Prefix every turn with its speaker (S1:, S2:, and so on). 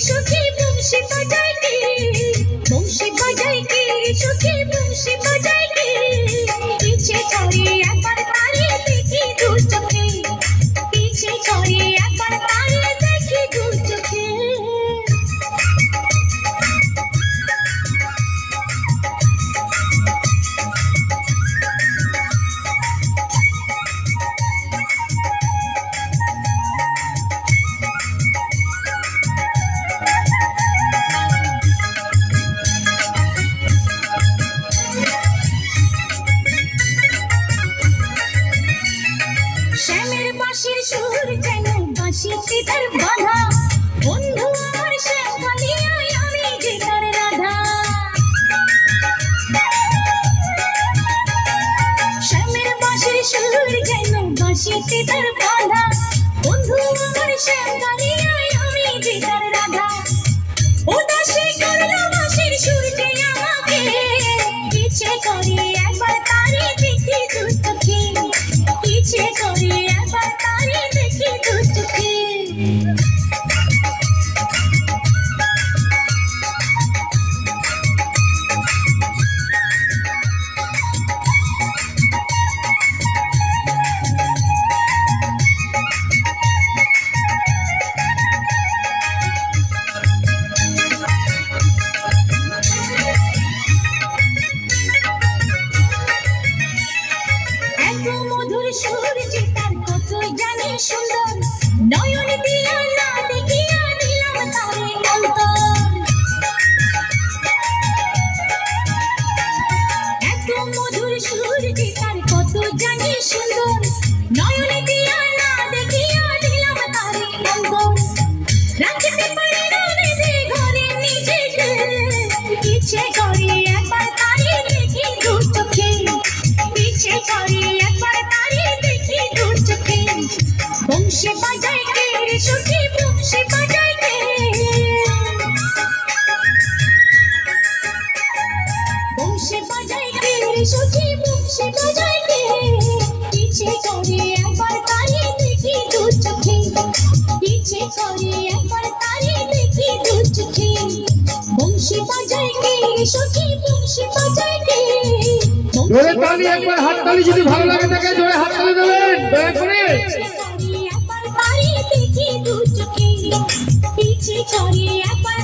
S1: সখী বংশী বাজায় কে, বংশী বাজায় কে সখী বংশী বাজায় কে, ইচ্ছে করে একবার তারে দেখি দু চোখে, ইচ্ছে করে একবার তারে দেখি দু চোখে। শ্যামের বাঁশির সুর যেন বাঁশিতে তার বাঁধা, বন্ধু আমার শ্যাম কালিয়ায় আমি যে তার রাধা। শ্যামের বাঁশির সুর যেন বাঁশিতে তার বাঁধা, বন্ধু আমার শ্যাম কালিয়ায় আমি যে তার রাধা। উদাসী করলো বাঁশির সুর যে আমাকে, ইচ্ছে করে একবার তারে দেখি দু চোখে, ইচ্ছে করে একবার তারে দেখি দু চোখে। এত মধুর সুর যে তার কত জানি সুন্দর, নয়ন দিয়া না দেখিয়া দিলাম তারে অন্তর। এত মধুর সুর যে তার কত জানি সুন্দর, নয়ন দিয়া না দেখিয়া দিলাম তারে অন্তর। রাখতে পারি না বেঁধে ঘরে নিজেকে, ইচ্ছে করে একবার তারে দেখি দু চোখে, ইচ্ছে করে একবার তারে দেখি দু চোখে। বংশী বাজায় কে সখী বংশী বাজায় কে, বংশী বাজায় কে সখী বংশী বাজায় কে, ইচ্ছে করে একবার তারে দেখি দু চোখে, ইচ্ছে করে একবার তারে দেখি দু চোখে। বংশী বাজায় কে সখী বংশী বাজায় কে।
S2: জোরে তালি, একবার হাত তালি যদি ভালো লাগে থাকে জোরে হাত তালি দেবেন দয়া করে।
S1: একবার তারে দেখি দু চোখে, ইচ্ছে করে একবার